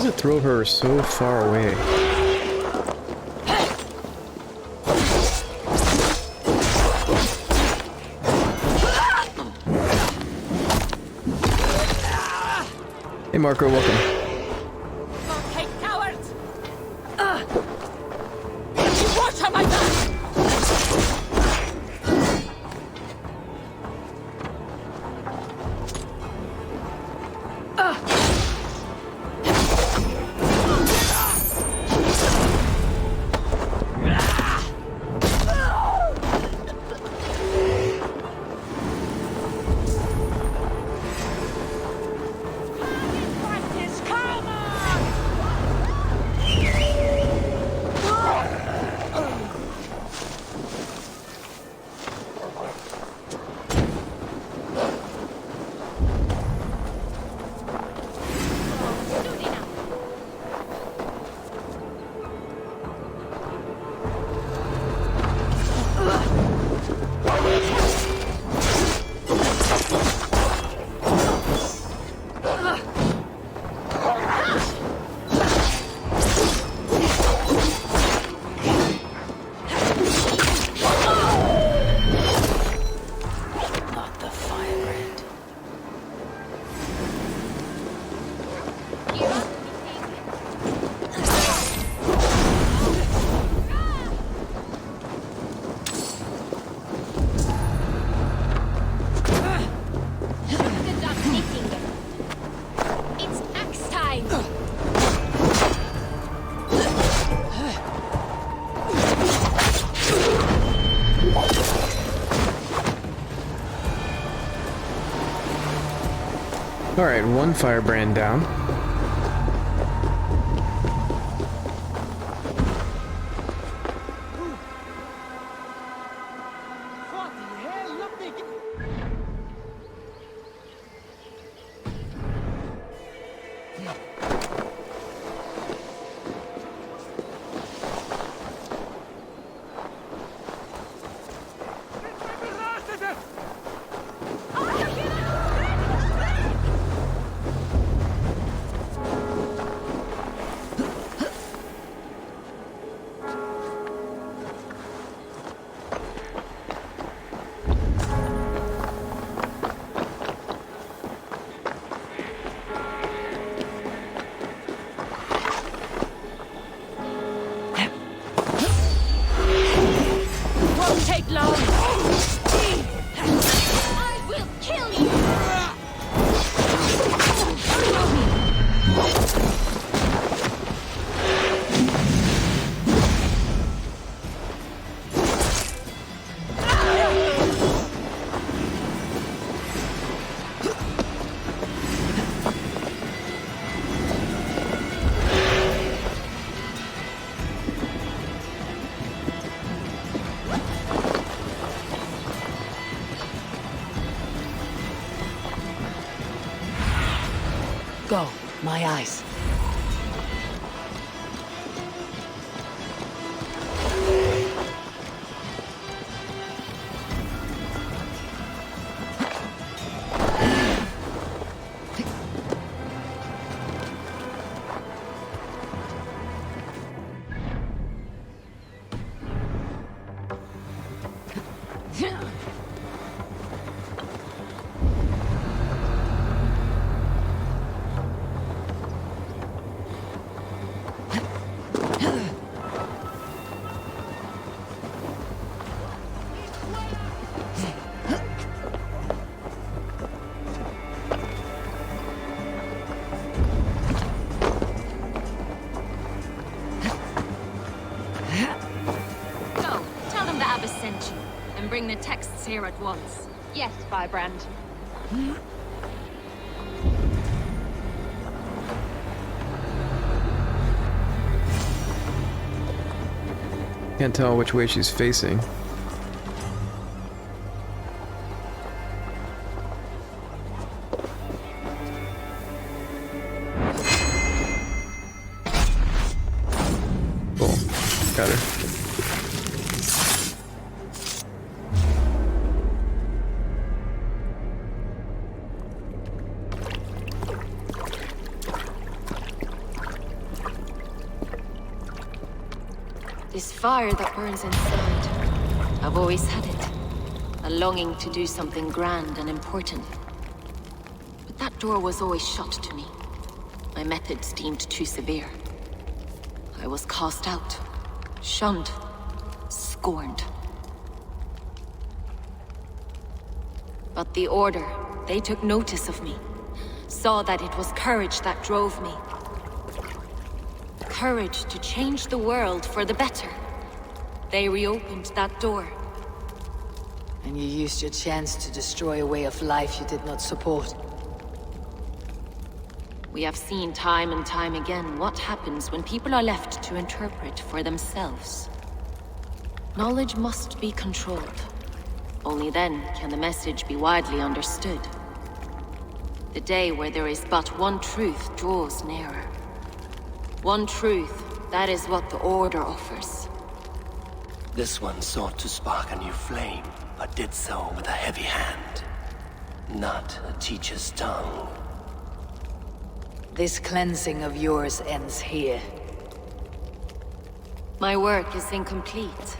does it throw her so far away? Hey Marco, welcome. Alright, one firebrand down. Go, my eyes. Bring the texts here at once. Yes, Firebrand. Can't tell which way she's facing. Cool. Got her. This fire that burns inside. I've always had it. A longing to do something grand and important. But that door was always shut to me. My methods deemed too severe. I was cast out, shunned, scorned. But the Order, they took notice of me. Saw that it was courage that drove me. Courage to change the world for the better. They reopened that door. And you used your chance to destroy a way of life you did not support. We have seen time and time again what happens when people are left to interpret for themselves. Knowledge must be controlled. Only then can the message be widely understood. The day where there is but one truth draws nearer. One truth, that is what the Order offers. This one sought to spark a new flame, but did so with a heavy hand. Not a teacher's tongue. This cleansing of yours ends here. My work is incomplete,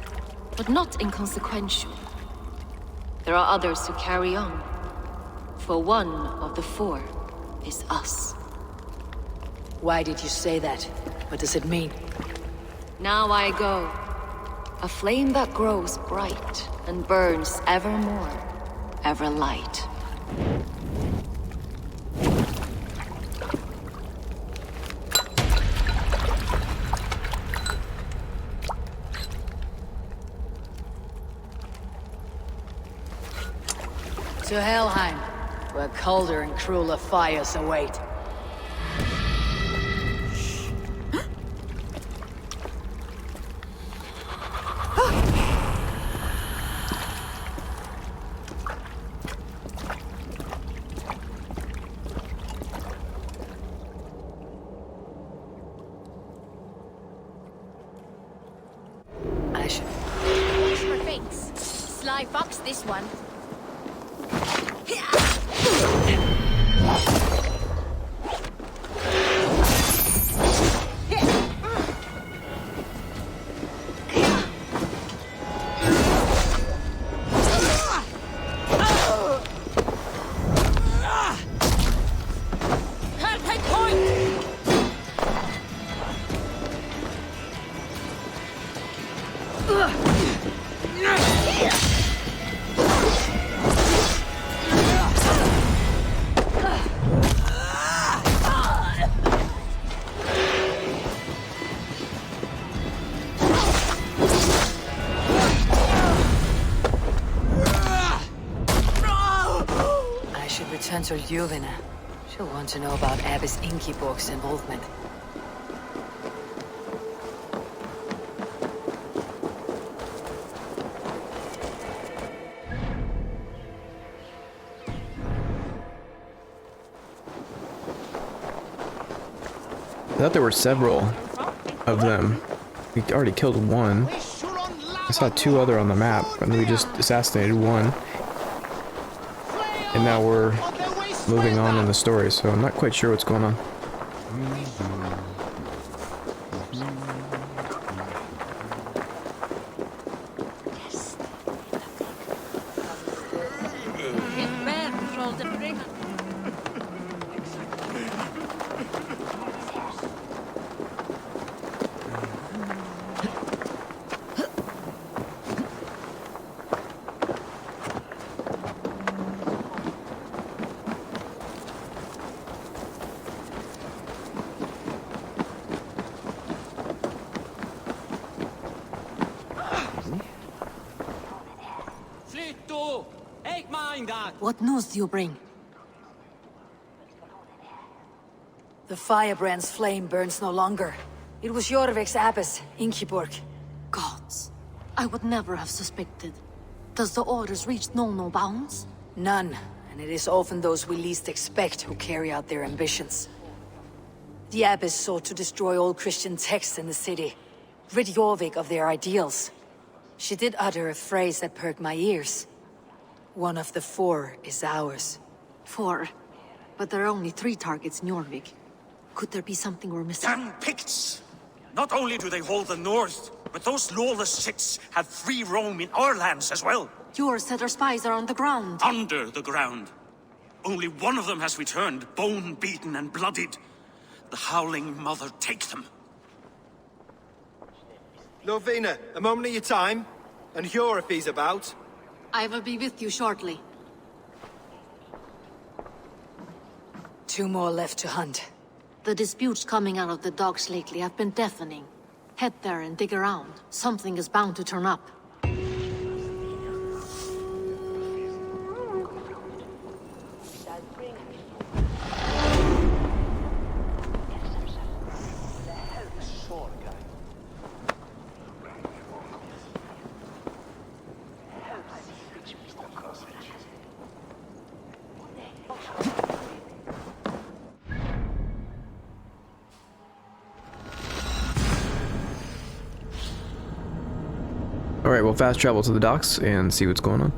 but not inconsequential. There are others who carry on. For one of the four is us. Why did you say that? What does it mean? Now I go. A flame that grows bright and burns ever more, ever light. To Helheim, where colder and crueler fires await. I should... Watch for fakes. Sly fox, this one. Return to Juvina. She'll want to know about Abbess Ingeborg's involvement. I thought there were several of them. We already killed one. I saw two other on the map, and we just assassinated one. And now we're moving on in the story, so I'm not quite sure what's going on. What news do you bring? The firebrand's flame burns no longer. It was Jorvik's abbess, Ingeborg. Gods, I would never have suspected. Does the orders reach no bounds? None, and it is often those we least expect who carry out their ambitions. The abbess sought to destroy all Christian texts in the city, rid Jorvik of their ideals. She did utter a phrase that perked my ears. One of the four is ours. 4. But there are only 3 targets in Jorvik. Could there be something we're missing? Damn Picts! Not only do they hold the north, but those lawless cits have free roam in our lands as well. Your settler spies are on the ground. Under the ground. Only one of them has returned, bone-beaten and bloodied. The Howling Mother take them. Lovina, a moment of your time. And Hjor if he's about. I will be with you shortly. 2 more left to hunt. The disputes coming out of the docks lately have been deafening. Head there and dig around. Something is bound to turn up. Alright, we'll fast travel to the docks and see what's going on.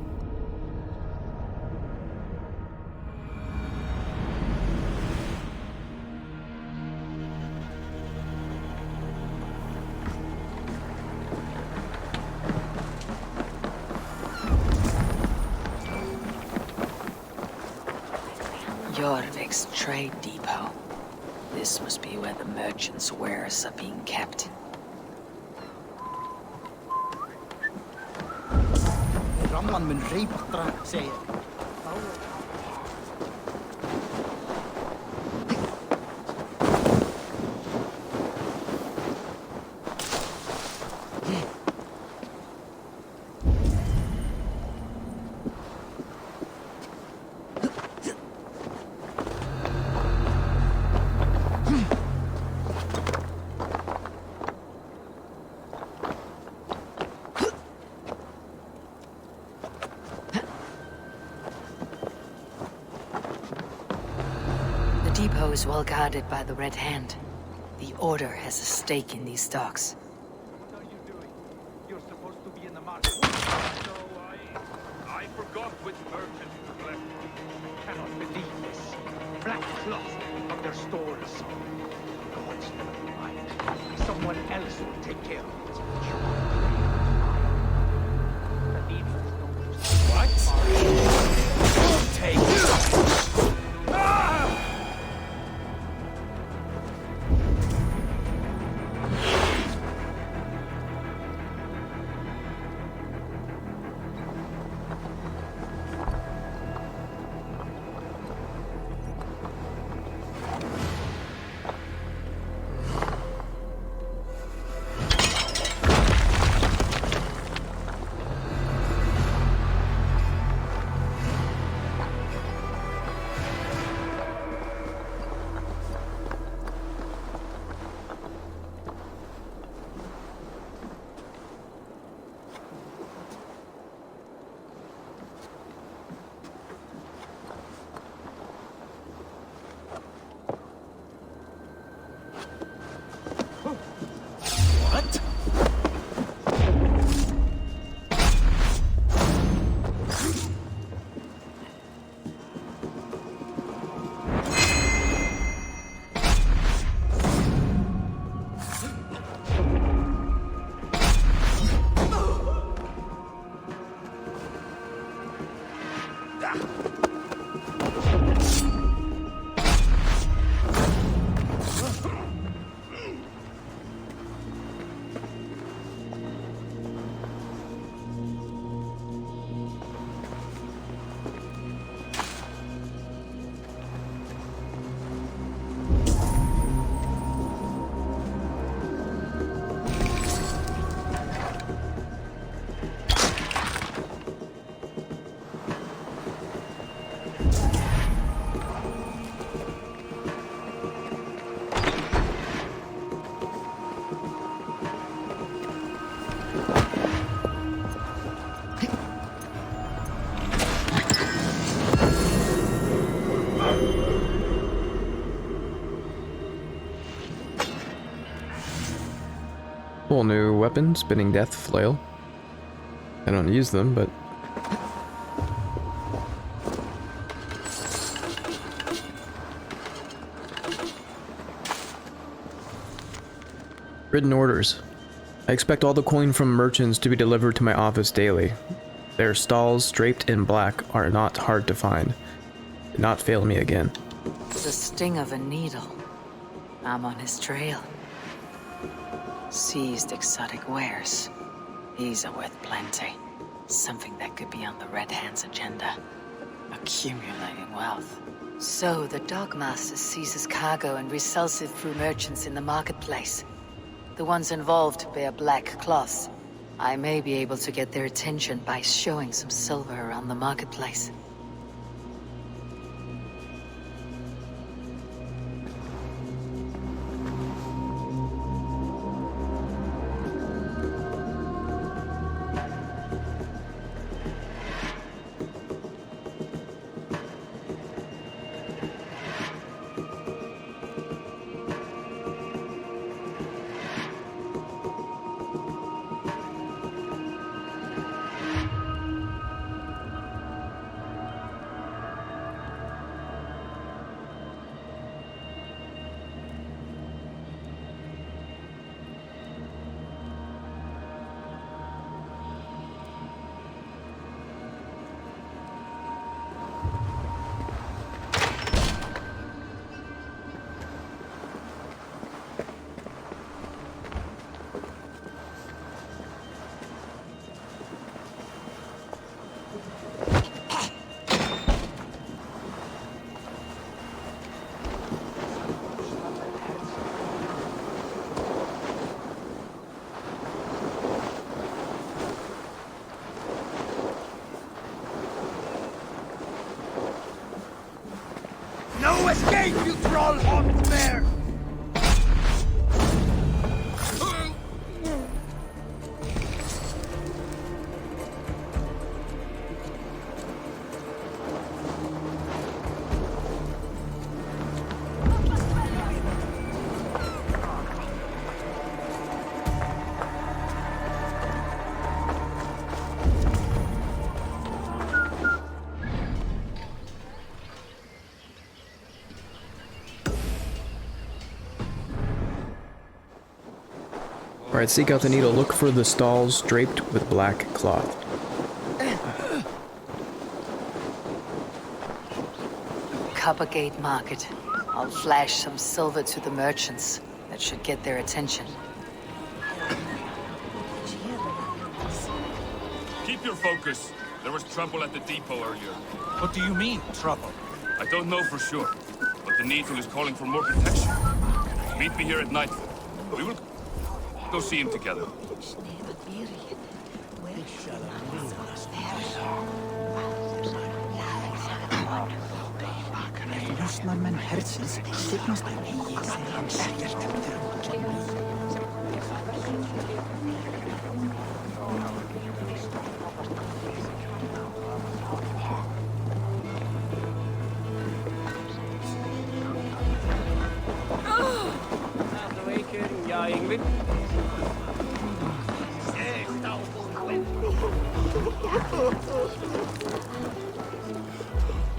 Jorvik's trade depot. This must be where the merchants' wares are being kept. Ramman min reipatra, säger. The depot is well guarded by the Red Hand. The Order has a stake in these docks. What are you doing? You're supposed to be in the market. No, I forgot which merchant you left. I cannot believe this. Black cloth from their stores. Gods never mind. Someone else will take care of it. The needful stones. What? Take Whole new weapon, spinning death flail. I don't use them, but written orders. I expect all the coin from merchants to be delivered to my office daily. Their stalls draped in black are not hard to find. Do not fail me again. The sting of a needle. I'm on his trail. Seized exotic wares. These are worth plenty. Something that could be on the Red Hand's agenda. Accumulating wealth. So the Dogmaster seizes cargo and resells it through merchants in the marketplace. The ones involved bear black cloths. I may be able to get their attention by showing some silver around the marketplace. No escape, you troll-hawked mare! Alright, seek out the needle. Look for the stalls draped with black cloth. Coppergate Market. I'll flash some silver to the merchants. That should get their attention. Keep your focus. There was trouble at the depot earlier. What do you mean, trouble? I don't know for sure, but the Needle is calling for more protection. Meet me here at nightfall. We will go see him together.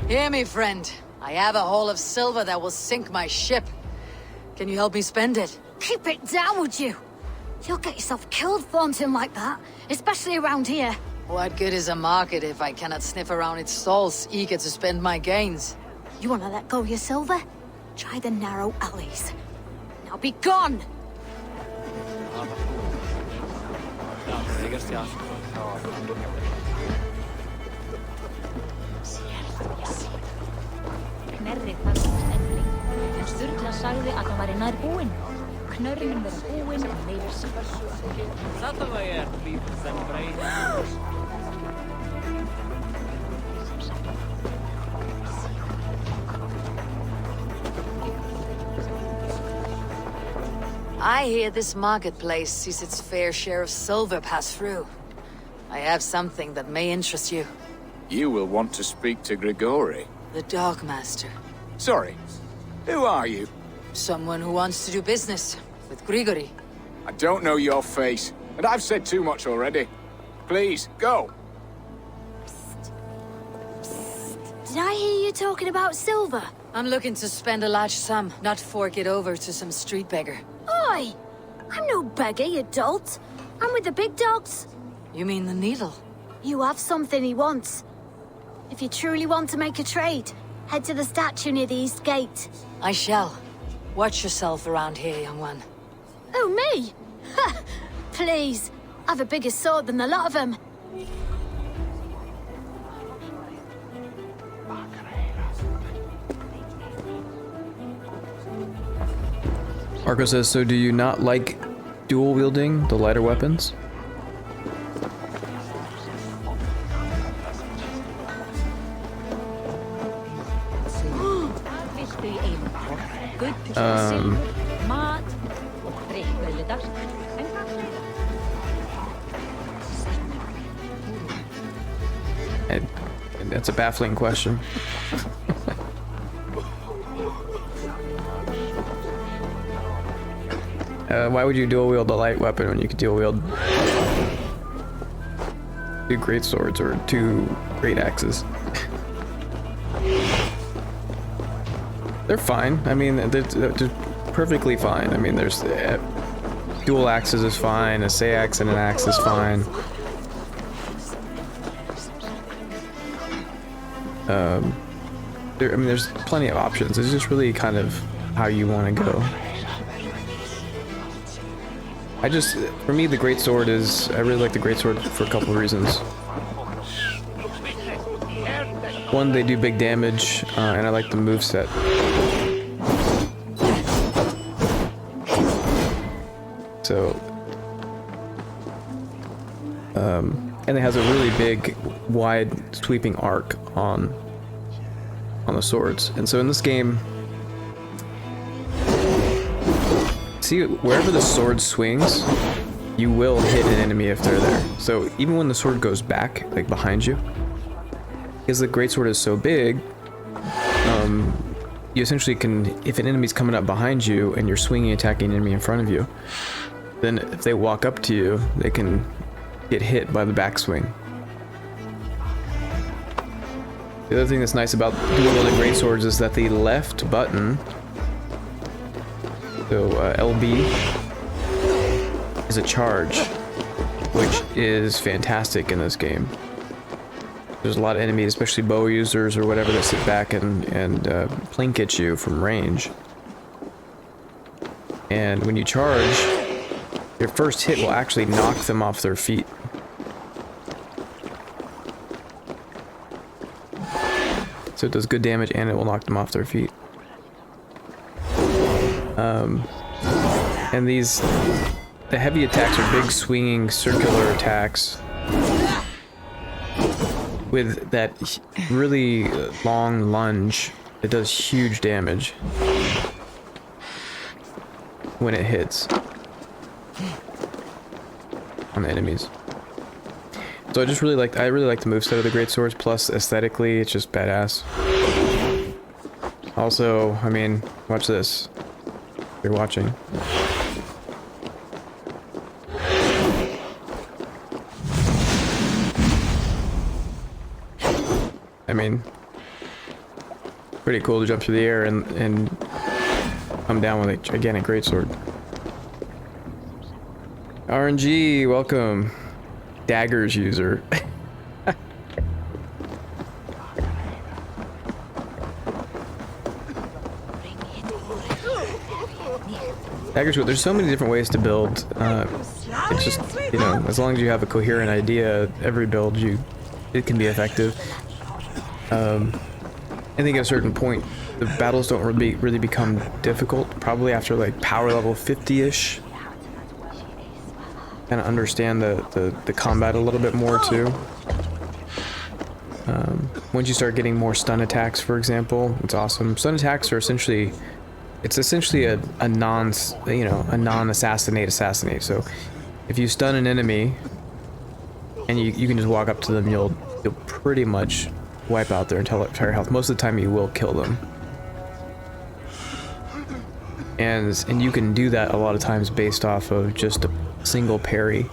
Hear me, friend. I have a haul of silver that will sink my ship. Can you help me spend it? Keep it down, would you? You'll get yourself killed flaunting like that, especially around here. What good is a market if I cannot sniff around its stalls, eager to spend my gains? You want to let go of your silver? Try the narrow alleys. Now be gone! Knerrið þarf stelling, en Sturla sagði að það væri nær búinn. Knörrin verður búinn og neyður síðan. Þetta var lífið sem breytir. I hear this marketplace sees its fair share of silver pass through. I have something that may interest you. You will want to speak to Grigori. The Dogmaster. Sorry, who are you? Someone who wants to do business with Grigori. I don't know your face, and I've said too much already. Please, go. Did I hear you talking about silver? I'm looking to spend a large sum, not fork it over to some street beggar. Oi! I'm no beggar, you dolt. I'm with the big dogs. You mean the needle? You have something he wants. If you truly want to make a trade, head to the statue near the east gate. I shall. Watch yourself around here, young one. Oh, me? Ha! Please. I've a bigger sword than the lot of them. Marco says, so do you not like dual wielding the lighter weapons? That's a baffling question. Why would you dual wield a light weapon when you could dual wield 2 great swords or 2 great axes? They're fine. I mean, they're perfectly fine. I mean, there's dual axes is fine. A seax and an axe is fine. I mean, there's plenty of options. It's just really kind of how you want to go. For me, the greatsword is, I really like the greatsword for a couple of reasons. One, they do big damage, and I like the moveset. So, and it has a really big, wide, sweeping arc on the swords. And so in this game, see, wherever the sword swings, you will hit an enemy if they're there. So even when the sword goes back, like behind you, because the greatsword is so big, you essentially can, if an enemy's coming up behind you and you're swinging, attacking an enemy in front of you, then if they walk up to you, they can get hit by the backswing. The other thing that's nice about dual-wielded greatswords is that the left button, so LB, is a charge, which is fantastic in this game. There's a lot of enemies, especially bow users or whatever, that sit back and plink at you from range. And when you charge, your first hit will actually knock them off their feet. So it does good damage and it will knock them off their feet. And the heavy attacks are big swinging circular attacks with that really long lunge. It does huge damage when it hits on the enemies. So I really like the moveset of the greatswords, plus aesthetically it's just badass. Also, I mean, watch this. You're watching. I mean, pretty cool to jump through the air and come down with a gigantic greatsword. RNG, welcome. Daggers user. Daggers, there's so many different ways to build. It's just, you know, as long as you have a coherent idea, every build it can be effective. I think at a certain point, the battles don't really become difficult. Probably after like power level 50-ish. Kind of understand the combat a little bit more too. Once you start getting more stun attacks, for example, it's awesome. Stun attacks are essentially, a non-assassinate. So if you stun an enemy and you can just walk up to them, you'll pretty much wipe out their entire health. Most of the time you will kill them. And you can do that a lot of times based off of just a single parry.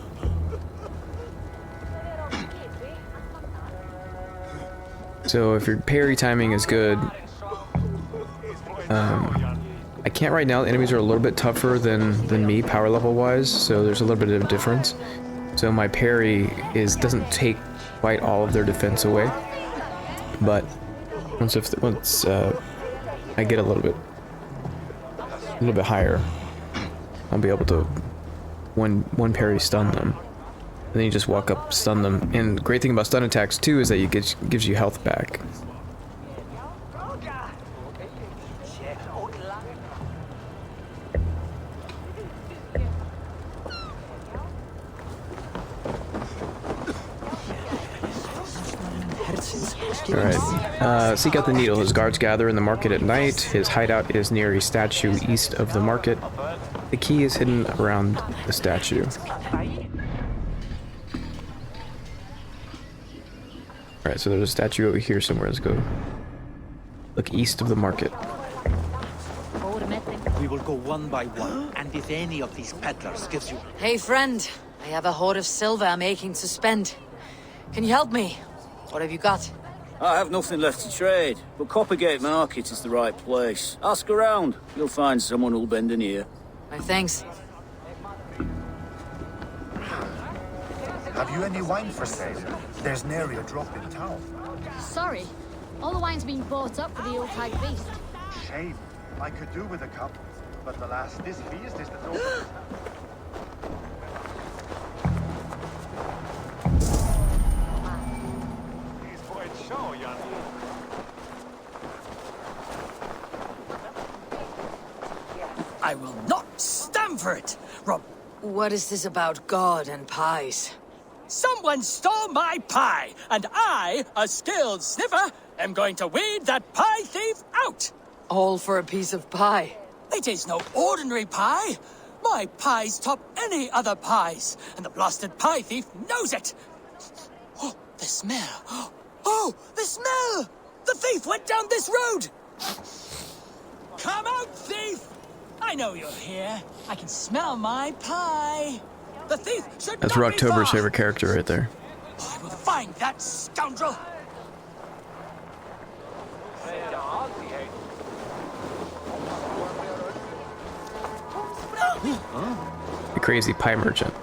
So if your parry timing is good, I can't right now. The enemies are a little bit tougher than me, power level wise, so there's a little bit of a difference. So my parry doesn't take quite all of their defense away, but once I get a little bit higher, I'll be able to one parry stun them, and then you just walk up, stun them. And the great thing about stun attacks too is that gives you health back. Alright, seek out the needle. His guards gather in the market at night. His hideout is near a statue east of the market. The key is hidden around the statue. Alright, so there's a statue over here somewhere. Let's go look east of the market. We will go one by one, and if any of these peddlers gives you... Hey, friend. I have a hoard of silver I'm aching to spend. Can you help me? What have you got? I have nothing left to trade, but Coppergate Market is the right place. Ask around. You'll find someone who'll bend an ear. My thanks. Have you any wine for sale? There's nary a drop in town. Sorry. All the wine's been bought up for the old hag beast. Shame. I could do with a cup, but alas, this feast is the door. I will not stand for it, Rob. What is this about God and pies? Someone stole my pie, and I, a skilled sniffer, am going to weed that pie thief out. All for a piece of pie? It is no ordinary pie. My pies top any other pies, and the blasted pie thief knows it. Oh, the smell. Oh, the smell! The thief went down this road! Come out, thief! I know you're here. I can smell my pie. The thief should That's not be Rocktober's far. favorite character right there. I will find that scoundrel. The crazy pie merchant.